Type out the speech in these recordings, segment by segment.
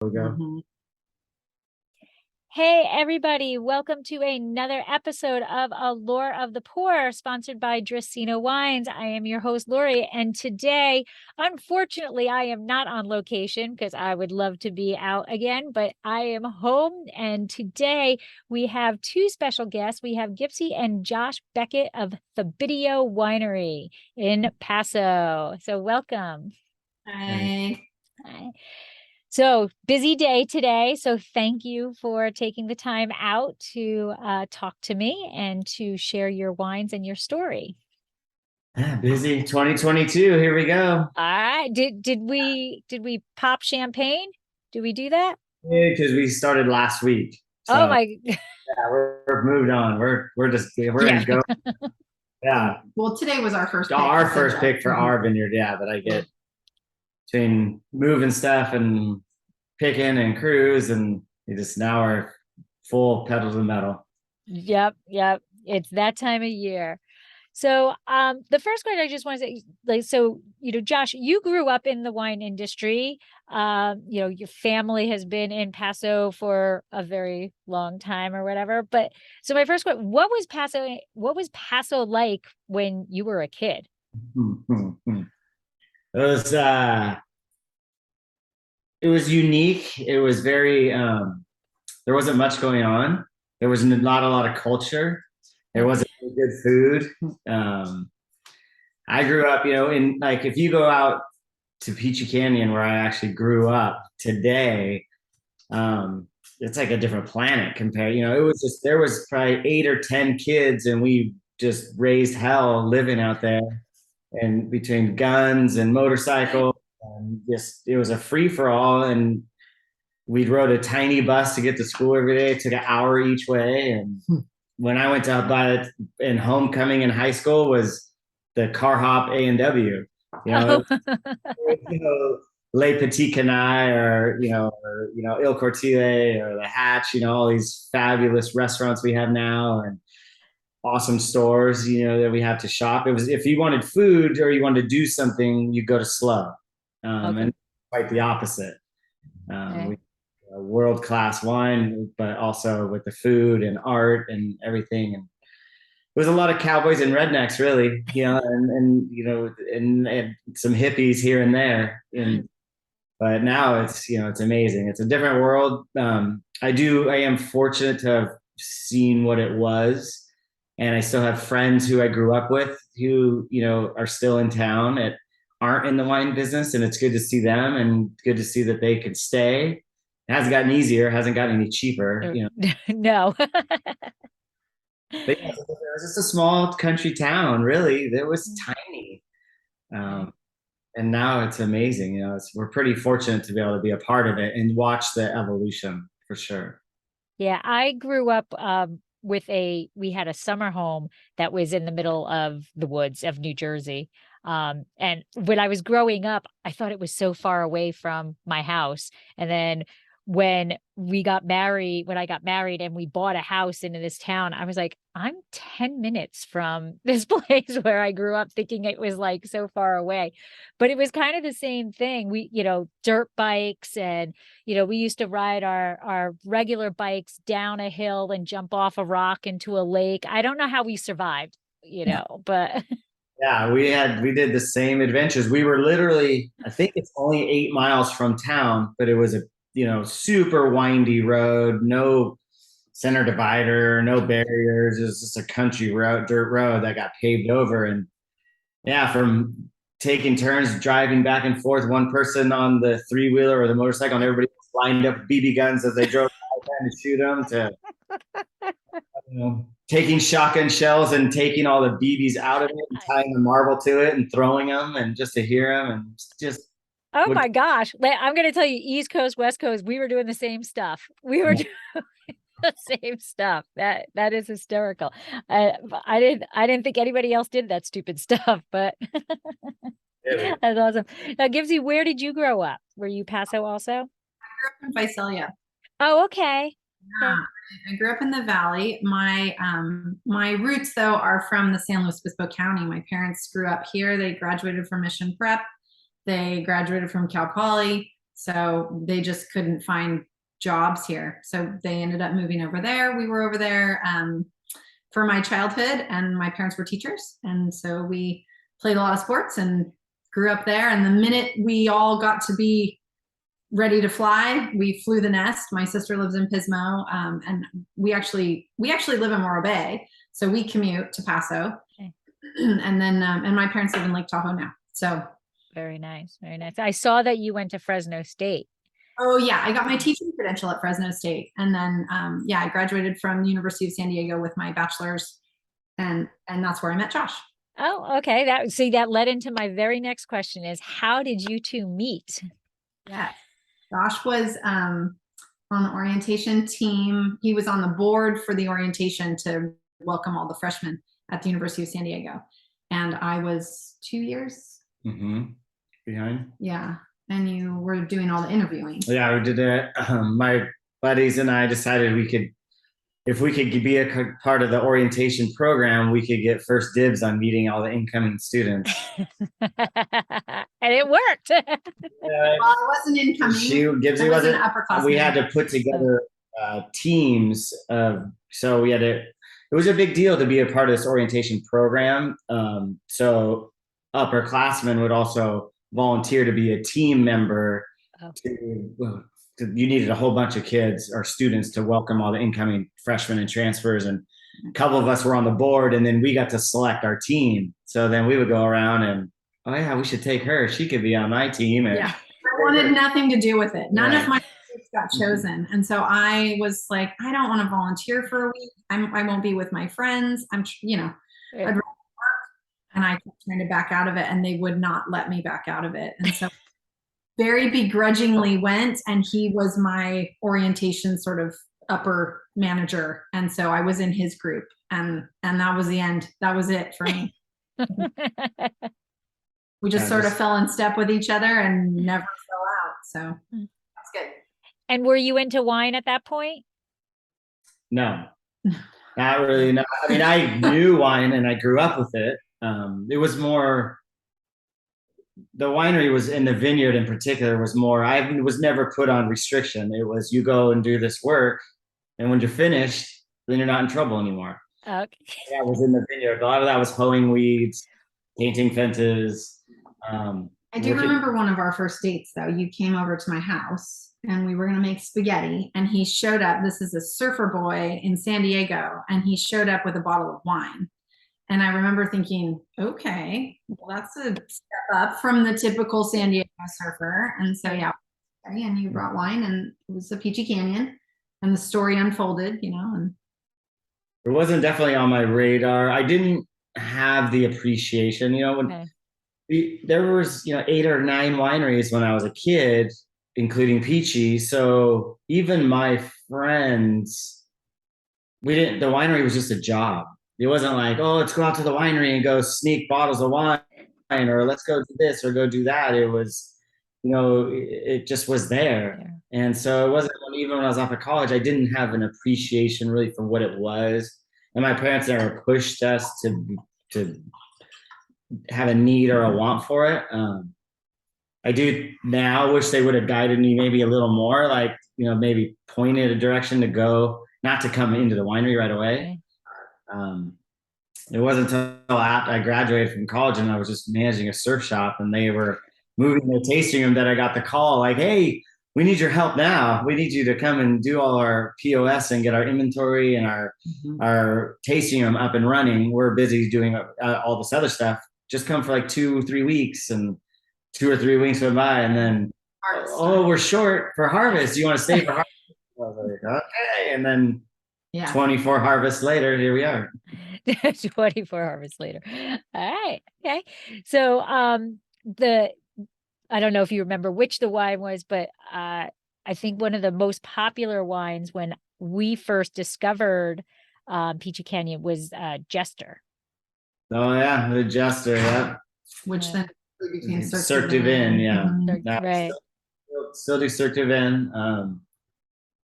We go. Mhm. Hey, everybody, welcome to another episode of Allure of the Poor, sponsored by Dracaena Wines. I am your host, Lori, and today, unfortunately, I am not on location because I would love to be out again, but I am home. And today we have two special guests. We have Gipsy and Josh Beckett of Thibido Winery in Paso. So welcome. Hi. Hi. So busy day today. So thank you for taking the time out to talk to me and to share your wines and your story. Busy 2022. Here we go. All right. Did we pop champagne? Did we do that? Because we started last week. Oh So my, yeah, we're moved on. We're in yeah. go. Yeah. Well, today was our first pick. Our first pick for our vineyard, yeah, that I get between moving stuff and picking and cruise, and we just now are full pedal to the metal. Yep. It's that time of year. So the first question I just want to say, like, so, Josh, you grew up in the wine industry. Your family has been in Paso for a very long time or whatever. But so my first question, what was Paso like when you were a kid? It was it was unique. It was very there wasn't much going on. There was not a lot of culture. There wasn't really good food. I grew up, in like if you go out to Peachy Canyon where I actually grew up today, it's like a different planet compared. It was just there was probably 8 or 10 kids, and we just raised hell living out there, and between guns and motorcycles, and just it was a free for all. And we rode a tiny bus to get to school every day. It took an hour each way. And when I went to buy it in homecoming in high school was the car hop A&W. Oh. Le Petit Canaille or Il Cortile or the Hatch, all these fabulous restaurants we have now and awesome stores, that we have to shop. It was if you wanted food or you wanted to do something, you go to Slow. Okay. And quite the opposite. Okay. We world-class wine, but also with the food and art and everything. And it was a lot of cowboys and rednecks, really, and some hippies here and there. But now it's amazing. It's a different world. I am fortunate to have seen what it was, and I still have friends who I grew up with who are still in town and aren't in the wine business, and it's good to see them and good to see that they could stay. It hasn't gotten easier, hasn't gotten any cheaper. No. But yeah, it was just a small country town, really. It was tiny. And now it's amazing. We're pretty fortunate to be able to be a part of it and watch the evolution for sure. Yeah, I grew up we had a summer home that was in the middle of the woods of New Jersey. And when I was growing up, I thought it was so far away from my house. And then when I got married and we bought a house in this town, I was like, I'm 10 minutes from this place where I grew up, thinking it was like so far away. But it was kind of the same thing. We, dirt bikes, and we used to ride our regular bikes down a hill and jump off a rock into a lake. I don't know how we survived, but Yeah, we did the same adventures. We were literally, I think it's only 8 miles from town, but it was a super windy road, no center divider, no barriers. It was just a country road, dirt road that got paved over. And yeah, from taking turns driving back and forth, one person on the three-wheeler or the motorcycle, and everybody lined up BB guns as they drove by to shoot them, to taking shotgun shells and taking all the BBs out of it and tying the marble to it and throwing them, and just to hear them and just. oh my gosh, I'm going to tell you, East Coast, West Coast, we were doing the same stuff. We were doing the same stuff. That is hysterical. I didn't think anybody else did that stupid stuff, but that's awesome. Now, Gibbsy, where did you grow up? Were you Paso also? I grew up in Visalia. Oh, okay. Yeah, I grew up in the valley. My roots though are from the San Luis Obispo County. My parents grew up here. They graduated from Mission Prep. They graduated from Cal Poly. So they just couldn't find jobs here. So they ended up moving over there. We were over there for my childhood, and my parents were teachers. And so we played a lot of sports and grew up there. And the minute we all got to be ready to fly, we flew the nest. My sister lives in Pismo, and we actually live in Morro Bay, so we commute to Paso. Okay. And then and my parents live in Lake Tahoe now. So Very nice. Very nice. I saw that you went to Fresno State. oh yeah, I got my teaching credential at Fresno State, and then yeah, I graduated from the University of San Diego with my bachelor's, and that's where I met Josh. Oh, okay. That led into my very next question is, how did you two meet? Yeah, Josh was on the orientation team. He was on the board for the orientation to welcome all the freshmen at the University of San Diego, and I was 2 years behind. Yeah, and you were doing all the interviewing. Yeah, we did it. My buddies and I decided if we could be a part of the orientation program, we could get first dibs on meeting all the incoming students. And it worked. Well, I wasn't incoming. Gibbsy wasn't upperclassman. We had to put together teams. So we had to. It was a big deal to be a part of this orientation program. So upperclassmen would also volunteer to be a team member. Oh. You needed a whole bunch of kids or students to welcome all the incoming freshmen and transfers, and a couple of us were on the board, and then we got to select our team. So then we would go around and, oh yeah, we should take her. She could be on my team. And yeah, I wanted nothing to do with it. None of my groups got chosen, and so I was like, I don't want to volunteer for a week. I won't be with my friends. I'd rather work, and I kept trying to back out of it, and they would not let me back out of it, and so. Very begrudgingly went, and he was my orientation sort of upper manager, and so I was in his group, and that was the end. That was it for me. We just sort of fell in step with each other and never fell out, so that's good. And were you into wine at that point? No, not really. No. I mean, I knew wine and I grew up with it. It was more. The winery was in the vineyard in particular was more, I was never put on restriction. It was, you go and do this work, and when you're finished, then you're not in trouble anymore. Okay. Yeah, I was in the vineyard. A lot of that was hoeing weeds, painting fences. I do remember one of our first dates though. You came over to my house and we were going to make spaghetti, and he showed up. This is a surfer boy in San Diego, and he showed up with a bottle of wine. And I remember thinking, okay, well, that's a step up from the typical San Diego surfer. And so, yeah, and you brought wine, and it was a Peachy Canyon, and the story unfolded, and it wasn't definitely on my radar. I didn't have the appreciation, when there was, 8 or 9 wineries when I was a kid, including Peachy. So even my friends, the winery was just a job. It wasn't like, oh, let's go out to the winery and go sneak bottles of wine, or let's go do this or go do that. It was, it just was there. Yeah. And so it wasn't, even when I was off of college, I didn't have an appreciation really for what it was. And my parents never pushed us to have a need or a want for it. I do now wish they would have guided me maybe a little more, like, maybe pointed a direction to go, not to come into the winery right away. Okay. It wasn't until after I graduated from college and I was just managing a surf shop, and they were moving their tasting room, that I got the call like, hey, we need your help now. We need you to come and do all our POS and get our inventory and our tasting room up and running. We're busy doing all this other stuff. Just come for like 2-3 weeks, and 2 or 3 weeks went by, and then, we're short for harvest. Do you want to stay for harvest? I was like, okay. And then 24 harvests later, here we are. 24 harvests later. All right. Okay. So I don't know if you remember which the wine was, but I think one of the most popular wines when we first discovered Peachy Canyon was Jester. Oh yeah, the Jester, yeah. Which then became Cirque du Vin, yeah. Right. Still do Cirque du Vin.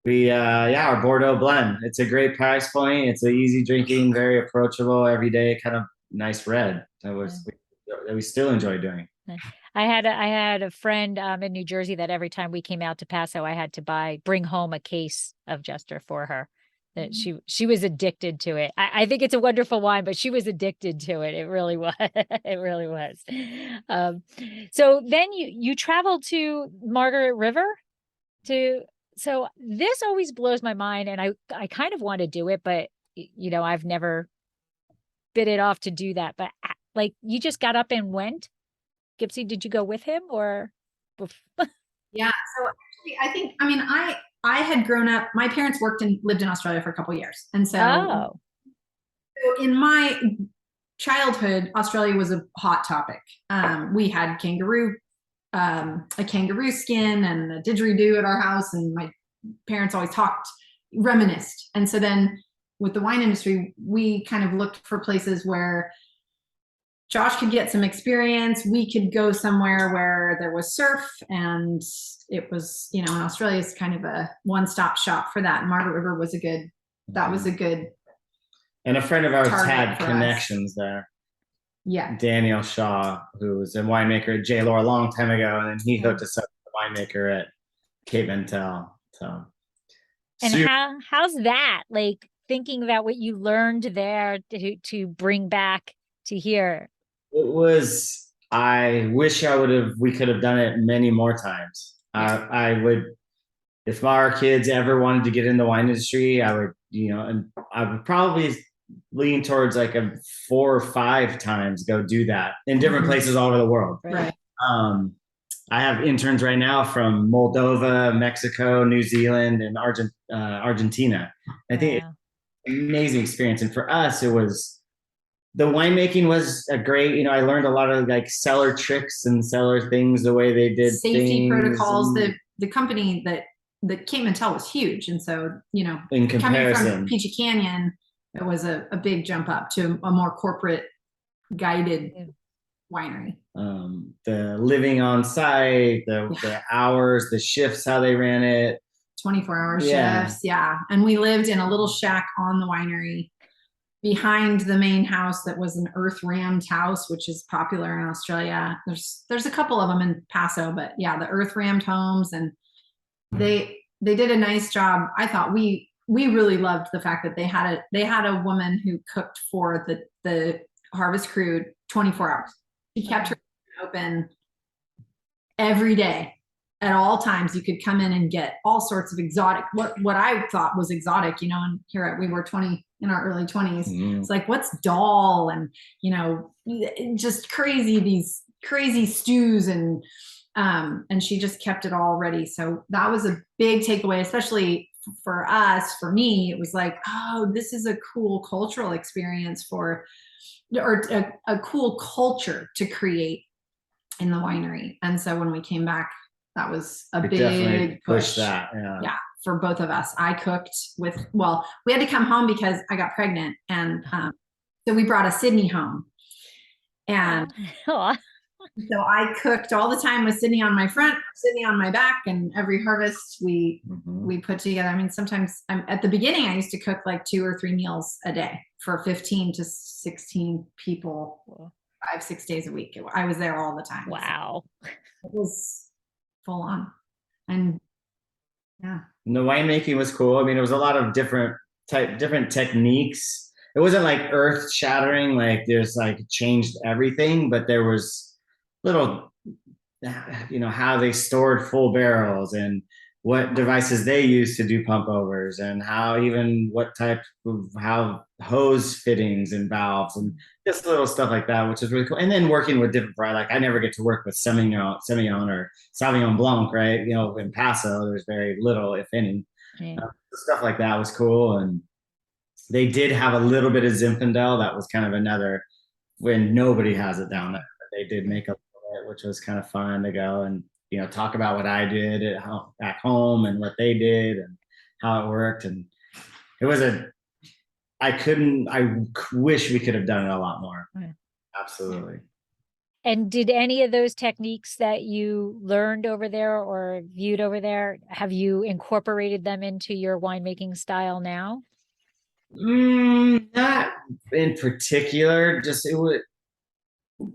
Our Bordeaux blend. It's a great price point. It's an easy drinking, very approachable, everyday kind of nice red that we still enjoy doing. I had a friend in New Jersey that every time we came out to Paso, I had to bring home a case of Jester for her. That she was addicted to it. I think it's a wonderful wine, but she was addicted to it. It really was. It really was. So then you traveled to Margaret River so this always blows my mind, and I kind of want to do it, but I've never bit it off to do that. But like, you just got up and went? Gipsy, did you go with him or? Yeah. So actually, I had grown up, my parents lived in Australia for a couple of years. And so in my childhood, Australia was a hot topic. We had a kangaroo skin and a didgeridoo at our house. And my parents always reminisced. And so then with the wine industry, we kind of looked for places where Josh could get some experience. We could go somewhere where there was surf, and it was, and Australia is kind of a one-stop shop for that. And Margaret River was a good. And a friend of ours had connections there. Yeah. Daniel Shaw, who was a winemaker at J. Lore a long time ago, and then he hooked us up with a winemaker at Cape Ventel. So. And how's that? Like, thinking about what you learned there to bring back to here. It was, I wish we could have done it many more times. I would, if our kids ever wanted to get in the wine industry, I would, and I would probably lean towards like a 4 or 5 times go do that in different places all over the world. Right. I have interns right now from Moldova, Mexico, New Zealand, and Argentina. I think it's an amazing experience. And for us, it was, the winemaking was a great, I learned a lot of like cellar tricks and cellar things, the way they did safety protocols. The company that Cape Ventel was huge. And so, in comparison, coming from Peachy Canyon, it was a big jump up to a more corporate guided winery. The living on site, the hours, the shifts, how they ran it. 24-hour shifts. Yeah. And we lived in a little shack on the winery behind the main house that was an earth rammed house, which is popular in Australia. There's a couple of them in Paso, but yeah, the earth rammed homes, and they did a nice job. I thought we really loved the fact that they had a woman who cooked for the harvest crew 24 hours. She kept her open every day. At all times, you could come in and get all sorts of exotic, what I thought was exotic, and here we were in our early 20s. It's like, what's dal, and just these crazy stews, and she just kept it all ready. So that was a big takeaway, especially for us. For me, it was like, oh, this is a cool cultural experience or a cool culture to create in the winery. And so when we came back, that was a big push. Yeah, for both of us. I cooked we had to come home because I got pregnant, and so we brought a Sydney home, and so I cooked all the time with Sydney on my front, Sydney on my back, and every harvest we put together. I mean, sometimes at the beginning I used to cook like 2 or 3 meals a day for 15 to 16 people, 5-6 days a week. I was there all the time. Wow. So it was full on. And yeah. And the winemaking was cool. I mean, it was a lot of different techniques. It wasn't like earth shattering, like there's like changed everything, but there was little, how they stored full barrels and what devices they used to do pump overs, and how hose fittings and valves and just little stuff like that, which is really cool. And then working with different varieties, like I never get to work with Semillon or Sauvignon Blanc, right? In Paso, there's very little, if any. Stuff like that was cool. And they did have a little bit of Zinfandel. That was kind of another, when nobody has it down there. But they did make up for it, which was kind of fun to go and talk about what I did back home and what they did and how it worked. And it was I wish we could have done it a lot more. Right. Absolutely. And did any of those techniques that you learned over there or viewed over there, have you incorporated them into your winemaking style now? Not in particular, just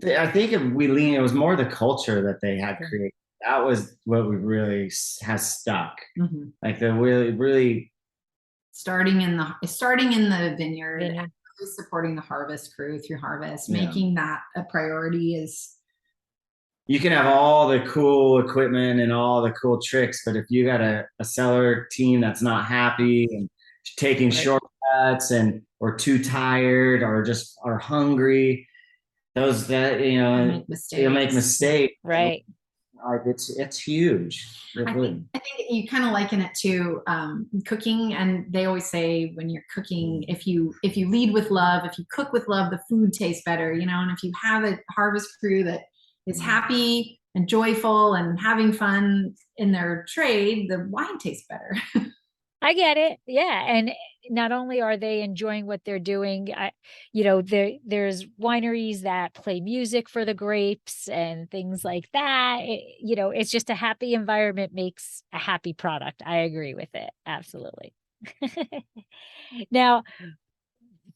I think it was more the culture that they had created. That was what we really has stuck. Mhm. Like the really Starting in the vineyard, and really supporting the harvest crew through harvest, making that a priority is. You can have all the cool equipment and all the cool tricks, but if you got a cellar team that's not happy and taking shortcuts or too tired or just are hungry, you'll make mistakes. Right. Like it's huge. I think you kind of liken it to cooking, and they always say when you're cooking, if you lead with love, if you cook with love, the food tastes better, and if you have a harvest crew that is happy and joyful and having fun in their trade, the wine tastes better. I get it. Yeah. And not only are they enjoying what they're doing, there's wineries that play music for the grapes and things like that. It's just a happy environment makes a happy product. I agree with it. Absolutely. Now,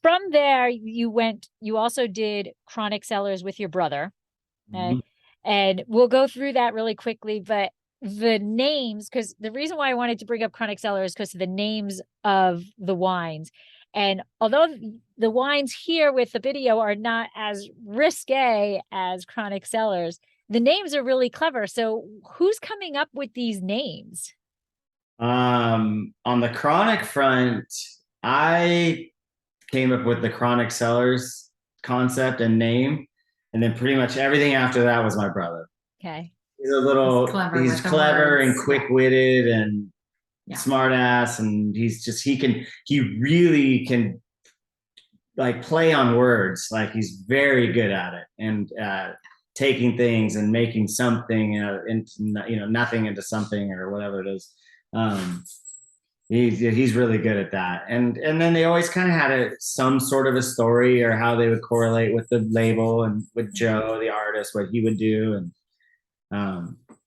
from there, you also did chronic cellars with your brother. Okay? And we'll go through that really quickly, but the names, because the reason why I wanted to bring up chronic cellar is because of the names of the wines. And although the wines here with the video are not as risque as chronic cellars, the names are really clever. So who's coming up with these names? On the chronic front, I came up with the chronic cellars concept and name, and then pretty much everything after that was my brother. Okay. He's clever and quick-witted and smart ass, and he really can like play on words. Like he's very good at it, and taking things and making something into nothing into something or whatever it is. He's really good at that, and then they always kind of had some sort of a story or how they would correlate with the label and with Joe the artist, what he would do. And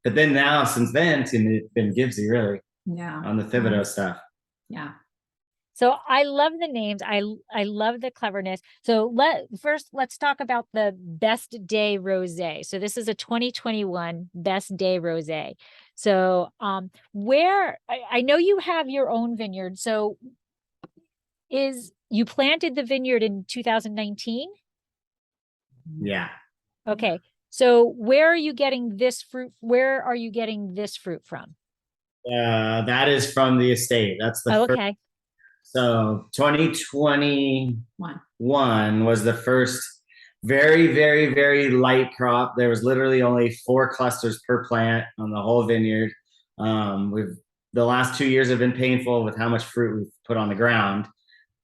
but then now, since then, it's been Gibbsy really. Yeah. On the Thibido stuff. Yeah. So I love the names. I love the cleverness. So let's talk about the Best Day Rosé. So this is a 2021 Best Day Rosé. So where I know you have your own vineyard. So you planted the vineyard in 2019? Yeah. Okay. So where are you getting this fruit? Where are you getting this fruit from? That is from the estate. That's the first. Okay. So 2021 was the first very, very, very light crop. There was literally only 4 clusters per plant on the whole vineyard. The last 2 years have been painful with how much fruit we've put on the ground.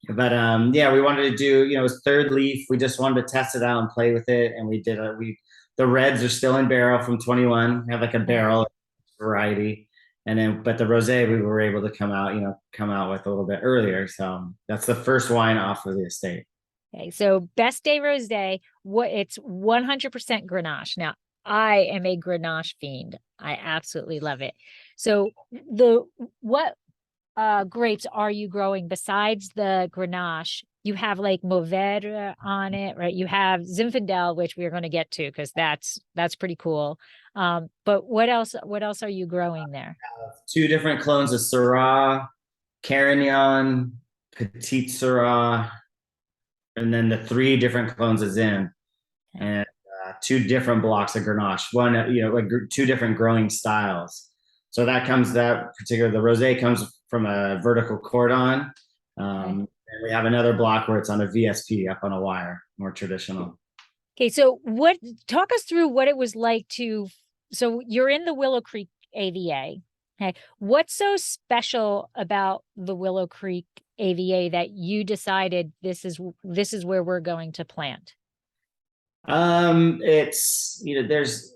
But we wanted to do, it was third leaf. We just wanted to test it out and play with it. And we did the reds are still in barrel from 21. We have like a barrel variety. And then, but the rosé we were able to come out with a little bit earlier. So that's the first wine off of the estate. Okay, so Best Day Rosé, it's 100% Grenache. Now, I am a Grenache fiend. I absolutely love it. So what grapes are you growing besides the Grenache? You have like Mourvèdre on it, right? You have Zinfandel, which we're going to get to because that's pretty cool. But what else are you growing there? 2 different clones of Syrah, Carignan, Petit Syrah, and then the 3 different clones of Zin, and 2 different blocks of Grenache. One, like 2 different growing styles. So the rosé comes from a vertical cordon. And we have another block where it's on a VSP up on a wire, more traditional. Okay, so talk us through what it was like so you're in the Willow Creek AVA. Okay, what's so special about the Willow Creek AVA that you decided this is where we're going to plant? It's there's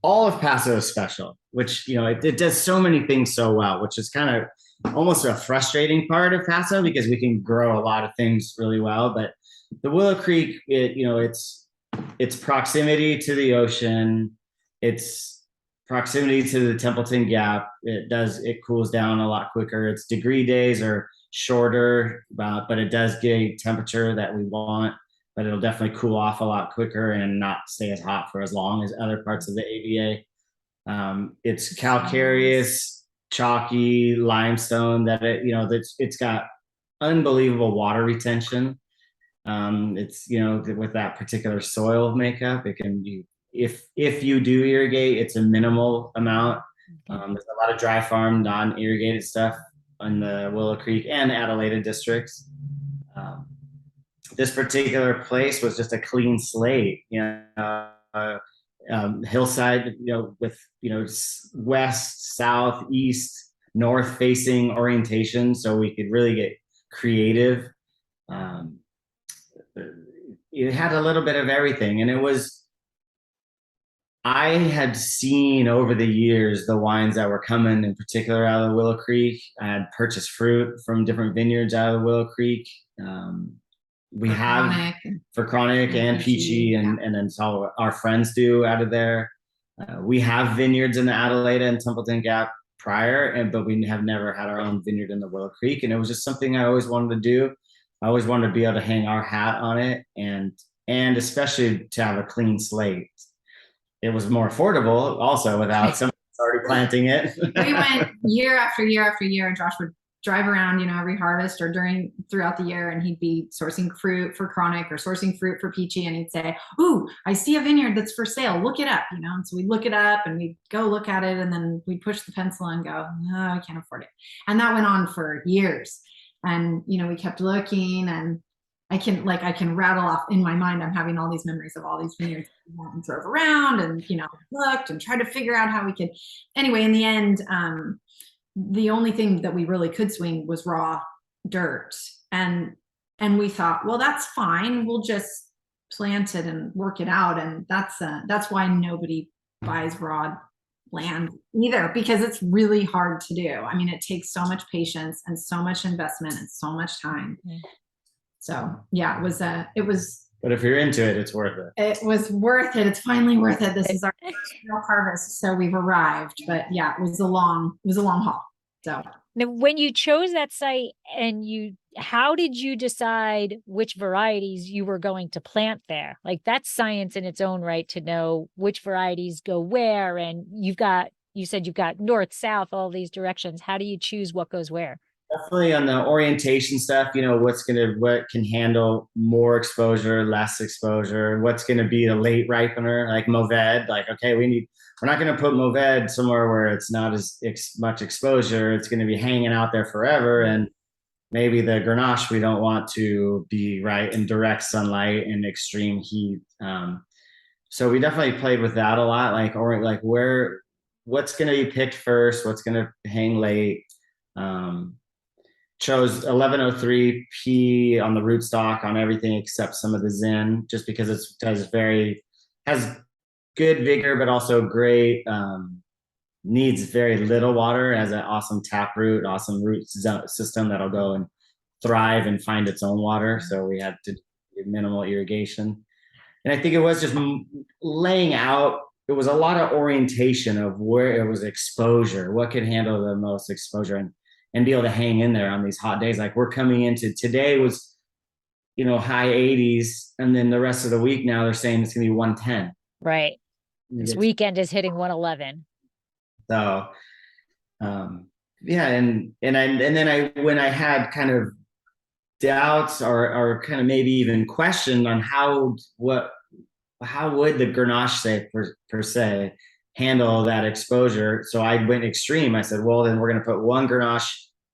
all of Paso is special, which it does so many things so well, which is kind of almost a frustrating part of Paso because we can grow a lot of things really well. But the Willow Creek, it's proximity to the ocean, it's proximity to the Templeton Gap. It cools down a lot quicker. Its degree days are shorter, but it does get a temperature that we want. but it'll definitely cool off a lot quicker and not stay as hot for as long as other parts of the AVA. It's calcareous, chalky limestone that it's got unbelievable water retention. It's, with that particular soil makeup, it can be, if you do irrigate, it's a minimal amount. There's a lot of dry farm, non-irrigated stuff in the Willow Creek and Adelaide districts. This particular place was just a clean slate, hillside, with, west, south, east, north facing orientation. So we could really get creative. It had a little bit of everything. And I had seen over the years the wines that were coming, in particular out of the Willow Creek. I had purchased fruit from different vineyards out of the Willow Creek. We have for chronic and peachy, and then so our friends do out of there. We have vineyards in the Adelaide and Templeton Gap prior, but we have never had our own vineyard in the Willow Creek. And it was just something I always wanted to do. I always wanted to be able to hang our hat on it, and especially to have a clean slate. It was more affordable also without someone already planting it. We went year after year after year, and Josh would drive around, every harvest or throughout the year, and he'd be sourcing fruit for chronic or sourcing fruit for peachy, and he'd say, "Ooh, I see a vineyard that's for sale. Look it up," And so we'd look it up and we'd go look at it, and then we'd push the pencil and go, "No, I can't afford it." And that went on for years. And, we kept looking, and I can rattle off in my mind. I'm having all these memories of all these vineyards and drove around and, looked and tried to figure out how we could. Anyway, in the end, the only thing that we really could swing was raw dirt. And we thought, well, that's fine. We'll just plant it and work it out. And that's why nobody buys raw land either, because it's really hard to do. I mean, it takes so much patience and so much investment and so much time. So yeah, it was. But if you're into it, it's worth it. It was worth it. It's finally worth it. This is our real harvest, so we've arrived. But yeah, it was a long haul. So now, when you chose that site, how did you decide which varieties you were going to plant there? Like, that's science in its own right to know which varieties go where. And you said you've got north, south, all these directions. How do you choose what goes where? Definitely on the orientation stuff, what can handle more exposure, less exposure, what's going to be a late ripener, like Mourvedre. Like, okay, we're not going to put Mourvedre somewhere where it's not as much exposure. It's going to be hanging out there forever. And maybe the Grenache, we don't want to be right in direct sunlight and extreme heat. So we definitely played with that a lot. What's going to be picked first, what's going to hang late. Chose 1103 P on the rootstock on everything except some of the Zen, just because has good vigor, but also great, needs very little water, has an awesome tap root, awesome root system that'll go and thrive and find its own water. So we had to do minimal irrigation. And I think it was just laying out, it was a lot of orientation of where it was exposure, what could handle the most exposure, and be able to hang in there on these hot days. Like, we're coming into today was, high 80s. And then the rest of the week now they're saying it's going to be 110. Right. This weekend is hitting 111. So, yeah. And then when I had kind of doubts or kind of maybe even question on how would the Grenache say per se handle that exposure. So I went extreme. I said, well, then we're going to put one Grenache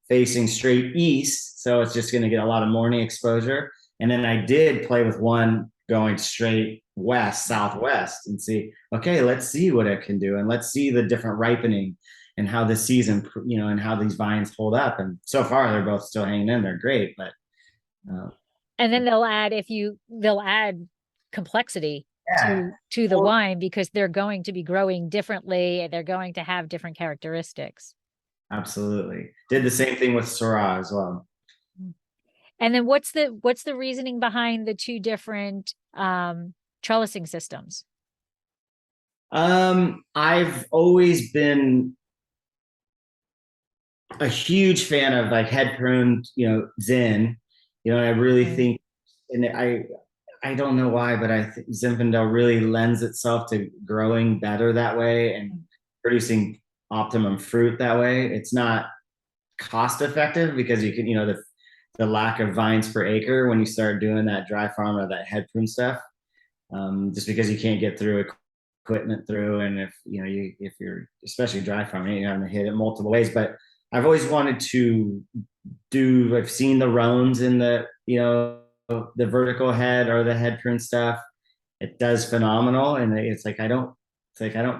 facing straight east. So it's just going to get a lot of morning exposure. And then I did play with one going straight west, southwest, and see, okay, let's see what it can do. And let's see the different ripening and how the season, and how these vines hold up. And so far they're both still hanging in. They're great, but. And then they'll add complexity to the wine, because they're going to be growing differently and they're going to have different characteristics. Absolutely. Did the same thing with Syrah as well. And then what's the reasoning behind the two different trellising systems? I've always been a huge fan of like head pruned, Zen. I really think, and I don't know why, but I think Zinfandel really lends itself to growing better that way and producing optimum fruit that way. It's not cost effective because you can, the lack of vines per acre when you start doing that dry farm or that head prune stuff, just because you can't get through equipment through, and if you're especially dry farming, you're having to hit it multiple ways. But I've always wanted to I've seen the roans in the the vertical head or the head prune stuff. It does phenomenal, and it's like I don't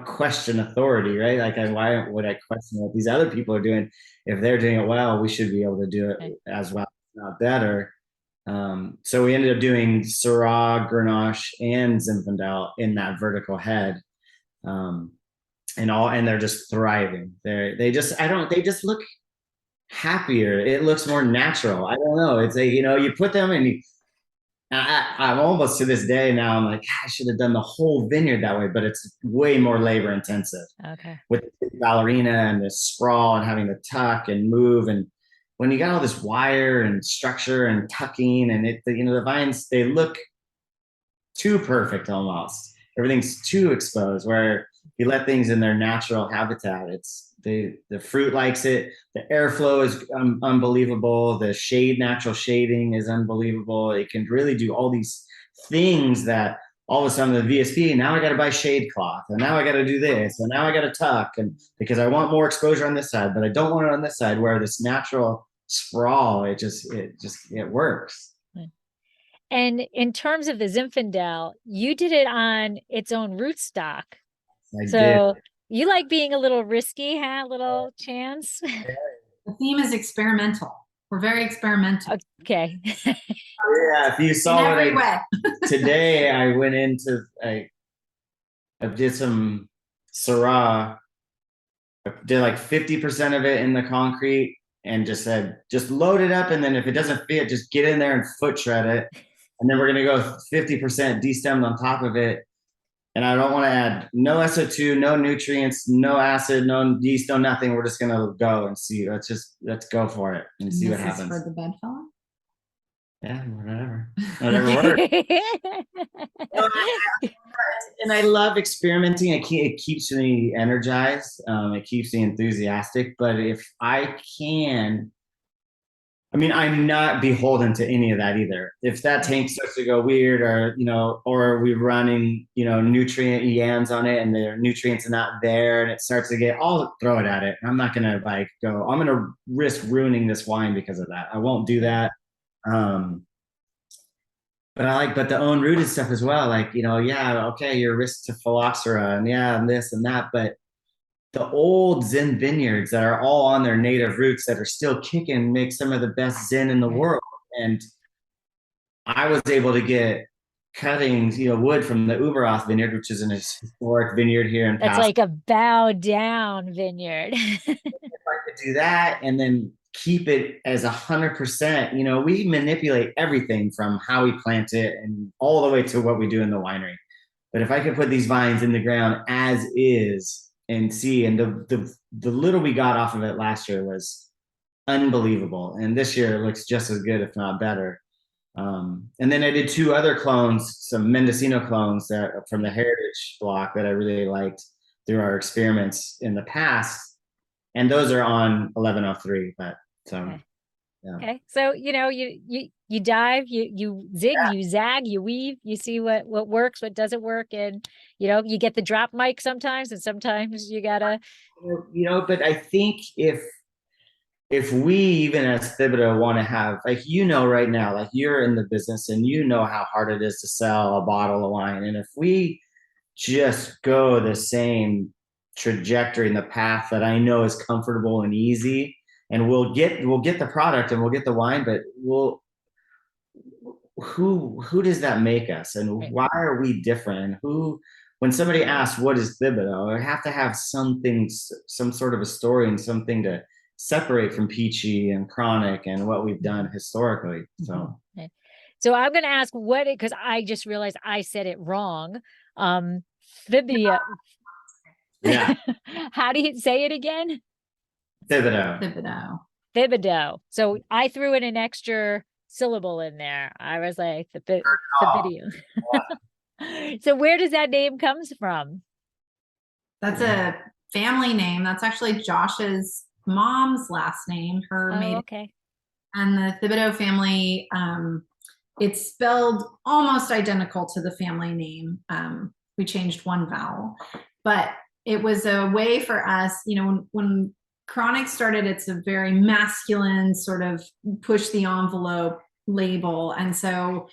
question authority, right? Like why would I question what these other people are doing? If they're doing it well, we should be able to do it as well, if not better. So we ended up doing Syrah, Grenache, and Zinfandel in that vertical head, and they're just thriving. They just look happier. It looks more natural. I don't know. It's you put them and I'm almost to this day now. I'm like, I should have done the whole vineyard that way, but it's way more labor intensive. Okay. With the ballerina and the sprawl and having to tuck and move, and when you got all this wire and structure and tucking, and the vines, they look too perfect almost. Everything's too exposed. Where you let things in their natural habitat, the fruit likes it. The airflow is unbelievable. The natural shading is unbelievable. It can really do all these things that all of a sudden the VSP, now I got to buy shade cloth, and now I got to do this, and now I got to tuck, and because I want more exposure on this side, but I don't want it on this side, where this natural sprawl, it works. And in terms of the Zinfandel, you did it on its own rootstock. I So did. you like being a little risky, huh? A little chance. The theme is experimental. We're very experimental. Okay. Yeah, if you saw in every way. Today, I went into I did some Syrah. I did like 50% of it in the concrete, and just said, just load it up, and then if it doesn't fit, just get in there and foot shred it. And then we're gonna go 50% destemmed on top of it. And I don't want to add no SO2, no nutrients, no acid, no yeast, no nothing. We're just gonna go and see. Let's go for it and see what happens. For the bedfellow? Yeah, whatever works. And I love experimenting. It keeps me energized. It keeps me enthusiastic. But if I can, I'm not beholden to any of that either. If that tank starts to go weird, or we're running, nutrient yams on it, and the nutrients are not there, and it starts to I'll throw it at it. I'm not gonna I'm gonna risk ruining this wine because of that. I won't do that. But the own rooted stuff as well. You're risk to phylloxera and this and that, but the old Zen vineyards that are all on their native roots that are still kicking make some of the best Zen in the world. And I was able to get cuttings, wood from the Uberoth vineyard, which is an historic vineyard here in That's Paso. like a bow down vineyard. If I could do that and then keep it as 100%, we manipulate everything from how we plant it and all the way to what we do in the winery. But if I could put these vines in the ground as is and see, and the little we got off of it last year was unbelievable, and this year it looks just as good, if not better. And then I did 2 other clones, some Mendocino clones that from the heritage block that I really liked through our experiments in the past, and those are on 1103. But Okay. yeah. Okay, so you dive, you zig, you zag, you weave, you see what works, what doesn't work, and you get the drop mic sometimes, and sometimes you gotta. But I think if we, even as Thibido, want to have, right now, you're in the business and how hard it is to sell a bottle of wine, and if we just go the same trajectory in the path that I know is comfortable and easy, and we'll get the product and we'll get the wine, but who does that make us, and why are we different? And when somebody asks what is Thibido, I have to have some sort of a story and something to separate from peachy and chronic and what we've done historically. So So I'm going to ask because I just realized I said it wrong. Thibido. Yeah. How do you say it again? Thibido. Thibido. So I threw in an extra syllable in there. I was like, Thibido. So where does that name comes from? That's a family name. That's actually Josh's mom's last name, her Oh, maiden. okay. And the Thibido family, it's spelled almost identical to the family name. We changed one vowel, but it was a way for us, when Chronic started, it's a very masculine sort of push the envelope label. And so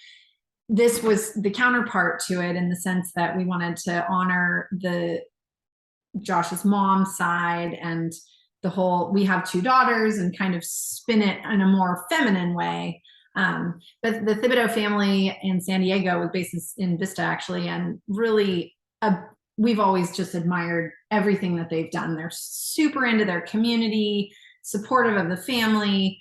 this was the counterpart to it, in the sense that we wanted to honor Josh's mom's side, and we have 2 daughters, and kind of spin it in a more feminine way. But the Thibido family in San Diego was based in Vista, actually, and really, we've always just admired everything that they've done. They're super into their community, supportive of the family,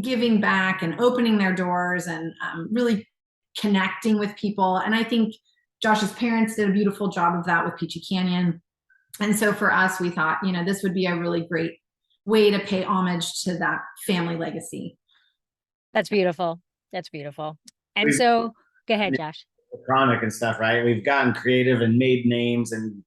giving back and opening their doors, and really connecting with people. And I think Josh's parents did a beautiful job of that with Peachy Canyon. And so for us, we thought, this would be a really great way to pay homage to that family legacy. That's beautiful. That's beautiful. And so go ahead, Josh. Chronic and stuff, right? We've gotten creative and made names, and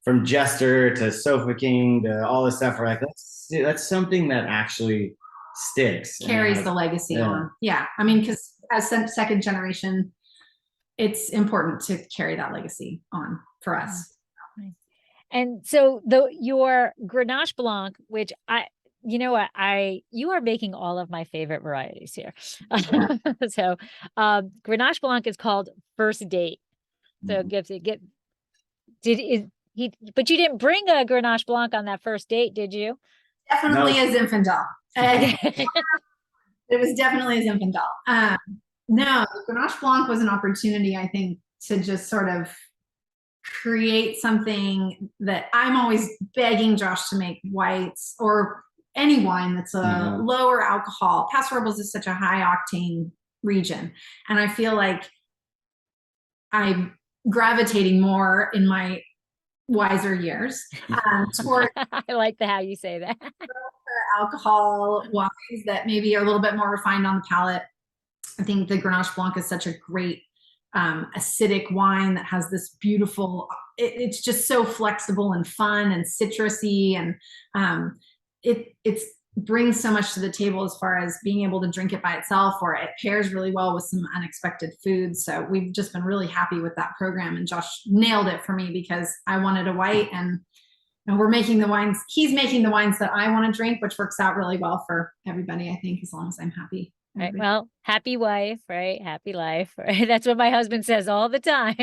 from Jester to Sofa King to all this stuff. We're like, that's something that actually sticks. Carries the legacy on. Yeah. I mean, because as second generation, it's important to carry that legacy on for us. And so your Grenache Blanc, which you are making all of my favorite varieties here. So Grenache Blanc is called First Date. So but you didn't bring a Grenache Blanc on that first date, did you? Definitely a Zinfandel. It was definitely a Zinfandel. No, Grenache Blanc was an opportunity, I think, to just sort of create something that I'm always begging Josh to make whites, or any wine that's a lower alcohol. Paso Robles is such a high octane region, and I feel like I'm gravitating more in my wiser years toward I like how you say that. alcohol wines that maybe are a little bit more refined on the palate. I think the Grenache Blanc is such a great acidic wine that has this beautiful, it's just so flexible and fun and citrusy, and it brings so much to the table as far as being able to drink it by itself, or it pairs really well with some unexpected foods. So we've just been really happy with that program, and Josh nailed it for me, because I wanted a white, and we're making the wines, he's making the wines that I want to drink, which works out really well for everybody, I think, as long as I'm happy. Right. Well, happy wife, right? Happy life, right? That's what my husband says all the time.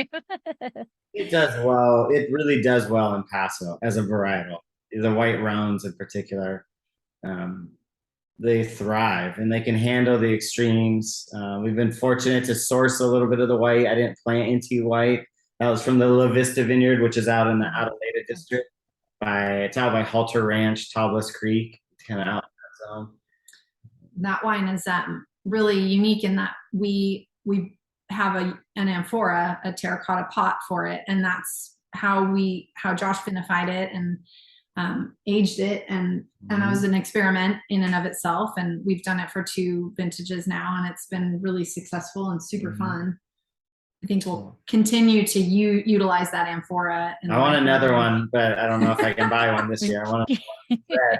It does well. It really does well in Paso as a varietal. The white rounds in particular, they thrive, and they can handle the extremes. We've been fortunate to source a little bit of the white. I didn't plant into white. That was from the La Vista Vineyard, which is out in the Adelaida district. It's out by Halter Ranch, Tablas Creek, kind of out in that zone. That wine is really unique in that we have an amphora, a terracotta pot for it, and that's how Josh vinified it and aged it, and that was an experiment in and of itself, and we've done it for 2 vintages now, and it's been really successful and super fun. I think we'll continue to utilize that amphora. I want another one, but I don't know if I can buy one this year. I want red.